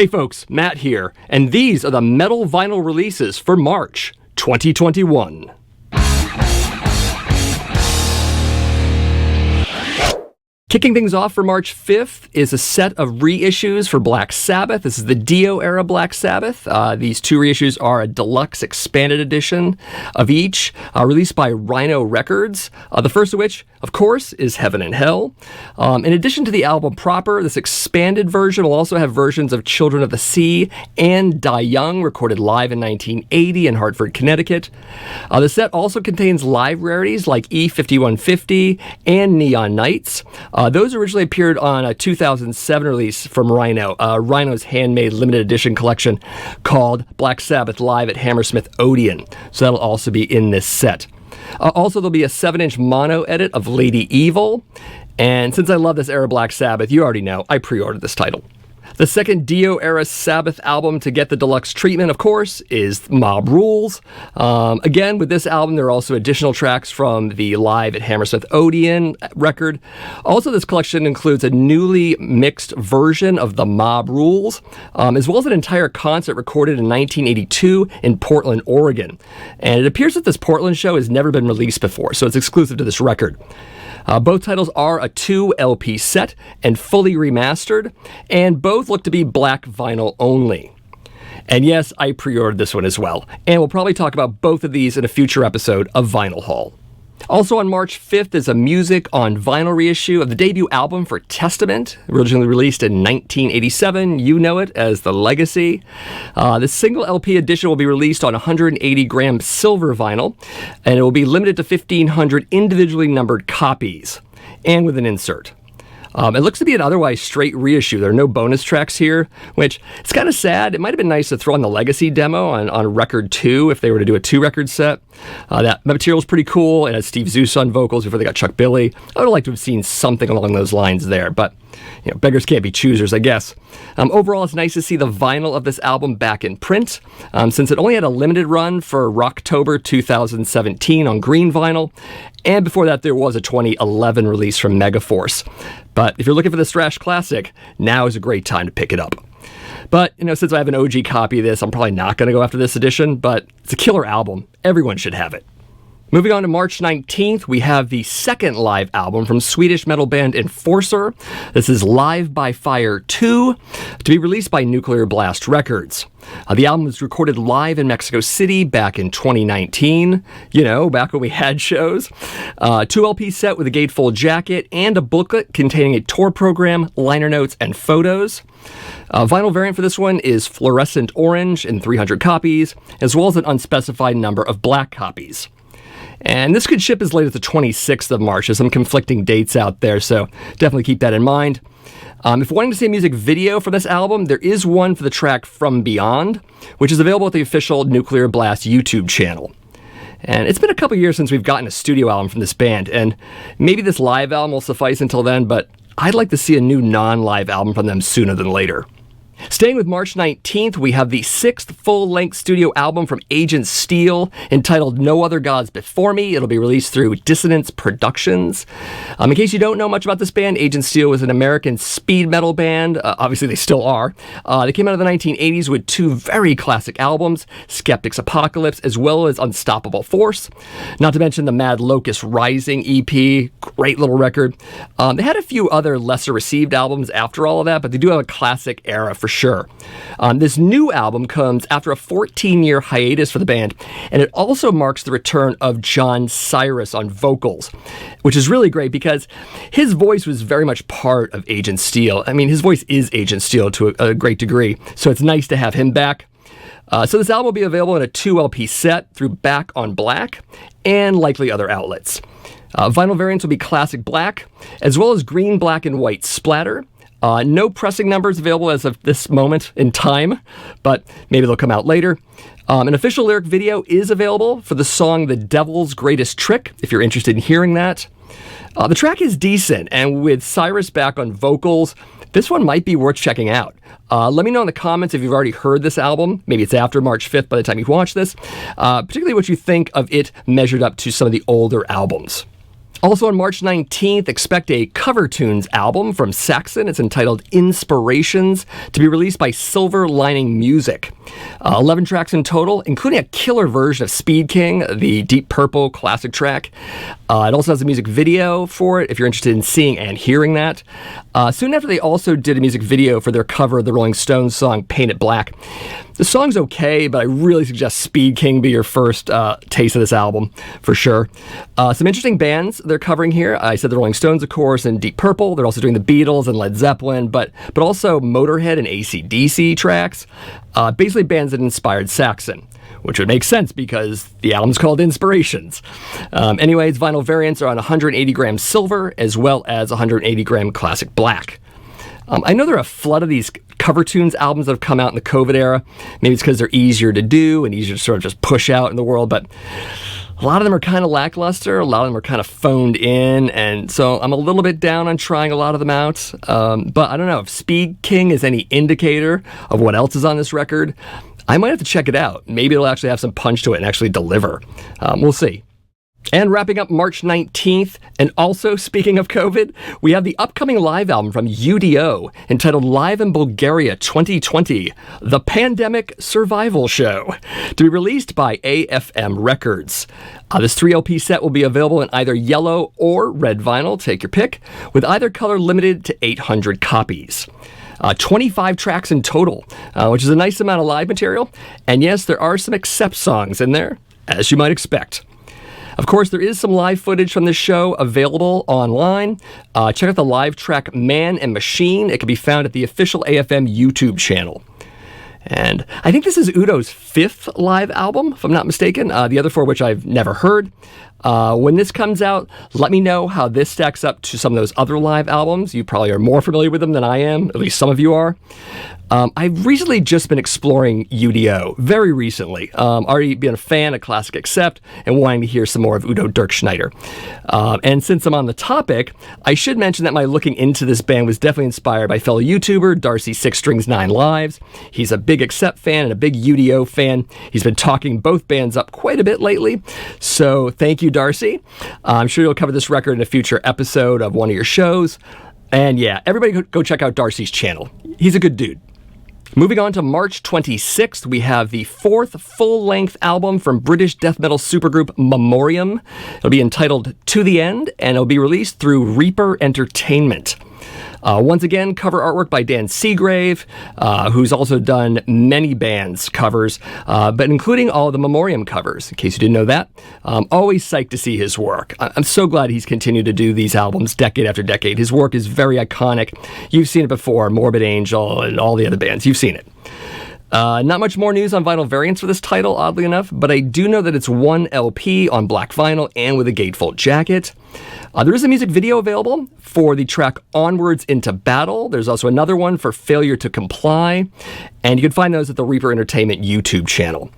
Hey folks, Matt here, and these are the metal vinyl releases for March 2021. Kicking things off for March 5th is a set of reissues for Black Sabbath. This is the U.D.O era Black Sabbath. These two reissues are a deluxe expanded edition of each, released by Rhino Records. The first of which, of course, is Heaven and Hell. In addition to the album proper, this expanded version will also have versions of Children of the Sea and Die Young, recorded live in 1980 in Hartford, Connecticut. The set also contains live rarities like E5150 and Neon Nights. Those originally appeared on a 2007 release from Rhino, Rhino's handmade limited edition collection called Black Sabbath Live at Hammersmith Odeon. So that'll also be in this set. Also, there'll be a 7-inch mono edit of Lady Evil. And since I love this era Black Sabbath, you already know, I pre-ordered this title. The second U.D.O era Sabbath album to get the deluxe treatment, of course, is Mob Rules. Again, with this album, there are also additional tracks from the Live at Hammersmith Odeon record. Also, this collection includes a newly mixed version of the Mob Rules, as well as an entire concert recorded in 1982 in Portland, Oregon. And it appears that this Portland show has never been released before, so it's exclusive to this record. Both titles are a 2 LP set and fully remastered, and both look to be black vinyl only. And yes, I pre-ordered this one as well, and we'll probably talk about both of these in a future episode of Vinyl Haul. Also on March 5th is a music on vinyl reissue of the debut album for Testament, originally released in 1987. You know it as The Legacy. The single LP edition will be released on 180-gram silver vinyl, and it will be limited to 1,500 individually numbered copies, and with an insert. It looks to be an otherwise straight reissue. There are no bonus tracks here, which it's kind of sad. It might have been nice to throw on the Legacy demo on record 2 if they were to do a 2-record set. That material's pretty cool. It has Steve Zeus on vocals before they got Chuck Billy. I would have liked to have seen something along those lines there, but beggars can't be choosers, I guess. Overall, it's nice to see the vinyl of this album back in print, since it only had a limited run for Rocktober 2017 on green vinyl, and before that there was a 2011 release from Megaforce. But if you're looking for this thrash classic, now is a great time to pick it up. But, since I have an OG copy of this, I'm probably not going to go after this edition, but it's a killer album. Everyone should have it. Moving on to March 19th, we have the second live album from Swedish metal band Enforcer. This is Live by Fire 2, to be released by Nuclear Blast Records. The album was recorded live in Mexico City back in 2019, back when we had shows. 2 LP set with a gatefold jacket and a booklet containing a tour program, liner notes, and photos. Vinyl variant for this one is fluorescent orange in 300 copies, as well as an unspecified number of black copies. And this could ship as late as the 26th of March. There's some conflicting dates out there, so definitely keep that in mind. If wanting to see a music video for this album, there is one for the track From Beyond, which is available at the official Nuclear Blast YouTube channel. And it's been a couple years since we've gotten a studio album from this band, and maybe this live album will suffice until then, but I'd like to see a new non-live album from them sooner than later. Staying with March 19th, we have the 6th full-length studio album from Agent Steel, entitled No Other Gods Before Me. It'll be released through Dissonance Productions. In case you don't know much about this band, Agent Steel was an American speed metal band. Obviously, they still are. They came out of the 1980s with 2 very classic albums, Skeptic's Apocalypse, as well as Unstoppable Force. Not to mention the Mad Locust Rising EP, great little record. They had a few other lesser-received albums after all of that, but they do have a classic era for sure. This new album comes after a 14-year hiatus for the band, and it also marks the return of John Cyrus on vocals, which is really great because his voice was very much part of Agent Steel. I mean, his voice is Agent Steel to a great degree, so it's nice to have him back. So this album will be available in a 2 LP set through Back on Black and likely other outlets. Vinyl variants will be classic black, as well as green, black, and white splatter. No pressing numbers available as of this moment in time, but maybe they'll come out later. An official lyric video is available for the song The Devil's Greatest Trick, if you're interested in hearing that. The track is decent, and with Cyrus back on vocals, this one might be worth checking out. Let me know in the comments if you've already heard this album. Maybe it's after March 5th by the time you watch this. Particularly what you think of it measured up to some of the older albums. Also on March 19th, expect a cover tunes album from Saxon. It's entitled Inspirations, to be released by Silver Lining Music. 11 tracks in total, including a killer version of Speed King, the Deep Purple classic track. It also has a music video for it, if you're interested in seeing and hearing that. Soon after, they also did a music video for their cover of the Rolling Stones song Paint It Black. The song's okay, but I really suggest Speed King be your first taste of this album, for sure. Some interesting bands they're covering here. I said the Rolling Stones, of course, and Deep Purple. They're also doing the Beatles and Led Zeppelin, but also Motorhead and AC/DC tracks. Basically bands that inspired Saxon, which would make sense because the album's called Inspirations. Anyways, vinyl variants are on 180-gram silver as well as 180-gram classic black. I know there are a flood of these cover tunes albums that have come out in the COVID era. Maybe it's because they're easier to do and easier to sort of just push out in the world, but a lot of them are kind of lackluster. A lot of them are kind of phoned in, and so I'm a little bit down on trying a lot of them out. But I don't know if Speed King is any indicator of what else is on this record. I might have to check it out. Maybe it'll actually have some punch to it and actually deliver. We'll see. And wrapping up March 19th, and also speaking of COVID, we have the upcoming live album from U.D.O. entitled Live in Bulgaria 2020, The Pandemic Survival Show, to be released by AFM Records. This 3-LP set will be available in either yellow or red vinyl, take your pick, with either color limited to 800 copies. 25 tracks in total, which is a nice amount of live material. And yes, there are some accept songs in there, as you might expect. Of course, there is some live footage from this show available online. Check out the live track Man and Machine. It can be found at the official AFM YouTube channel. And I think this is U.D.O's 5th live album, if I'm not mistaken, the other 4 which I've never heard. When this comes out, let me know how this stacks up to some of those other live albums. You probably are more familiar with them than I am, at least some of you are. I've recently just been exploring U.D.O, very recently. Already been a fan of Classic Accept and wanting to hear some more of Udo Dirkschneider. And since I'm on the topic, I should mention that my looking into this band was definitely inspired by fellow YouTuber Darcy 6 Strings 9 Lives. He's a big Accept fan and a big U.D.O fan. He's been talking both bands up quite a bit lately. So thank you, Darcy. I'm sure you'll cover this record in a future episode of one of your shows. And yeah, everybody go check out Darcy's channel. He's a good dude. Moving on to March 26th, we have the 4th full-length album from British death metal supergroup Memoriam. It'll be entitled To the End, and it'll be released through Reaper Entertainment. Once again, cover artwork by Dan Seagrave, who's also done many bands' covers, but including all of the Memoriam covers, in case you didn't know that. Always psyched to see his work. I'm so glad he's continued to do these albums decade after decade. His work is very iconic. You've seen it before, Morbid Angel and all the other bands. You've seen it. Not much more news on vinyl variants for this title, oddly enough, but I do know that it's 1 LP on black vinyl and with a gatefold jacket. There is a music video available for the track Onwards into Battle. There's also another one for Failure to Comply, and you can find those at the Reaper Entertainment YouTube channel.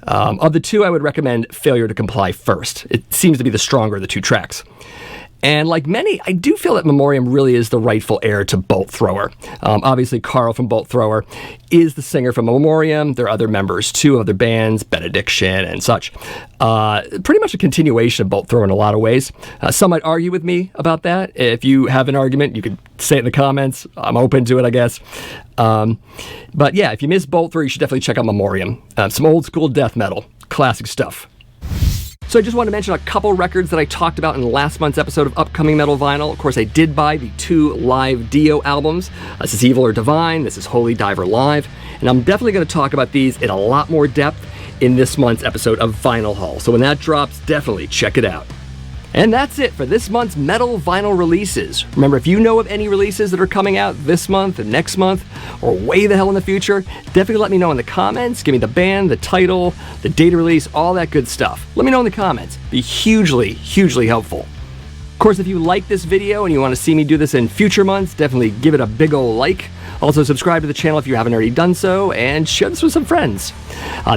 Of the two, I would recommend Failure to Comply first. It seems to be the stronger of the two tracks. And like many, I do feel that Memoriam really is the rightful heir to Bolt Thrower. Obviously, Carl from Bolt Thrower is the singer from Memoriam. There are other members, too, of other bands, Benediction and such. Pretty much a continuation of Bolt Thrower in a lot of ways. Some might argue with me about that. If you have an argument, you could say it in the comments. I'm open to it, I guess. But yeah, if you miss Bolt Thrower, you should definitely check out Memoriam. Some old school death metal. Classic stuff. So I just want to mention a couple records that I talked about in last month's episode of Upcoming Metal Vinyl. Of course, I did buy the 2 live Dio albums. This is Evil or Divine, this is Holy Diver Live, and I'm definitely going to talk about these in a lot more depth in this month's episode of Vinyl Haul. So when that drops, definitely check it out. And that's it for this month's metal vinyl releases. Remember, if you know of any releases that are coming out this month and next month, or way the hell in the future, definitely let me know in the comments. Give me the band, the title, the date of release, all that good stuff. Let me know in the comments. Be hugely, hugely helpful. Of course, if you like this video and you want to see me do this in future months, definitely give it a big ol' like. Also, subscribe to the channel if you haven't already done so, and share this with some friends.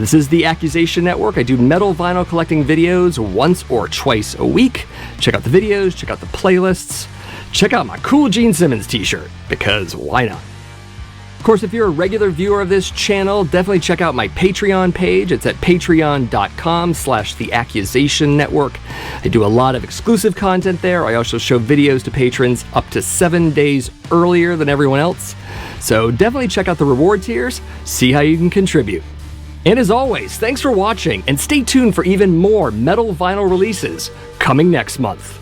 This is the Accusation Network. I do metal vinyl collecting videos once or twice a week. Check out the videos, check out the playlists, check out my cool Gene Simmons t-shirt, because why not? Of course, if you're a regular viewer of this channel, definitely check out my Patreon page. It's at patreon.com/The Accusation Network. I do a lot of exclusive content there. I also show videos to patrons up to 7 days earlier than everyone else. So definitely check out the reward tiers, see how you can contribute. And as always, thanks for watching, and stay tuned for even more metal vinyl releases coming next month.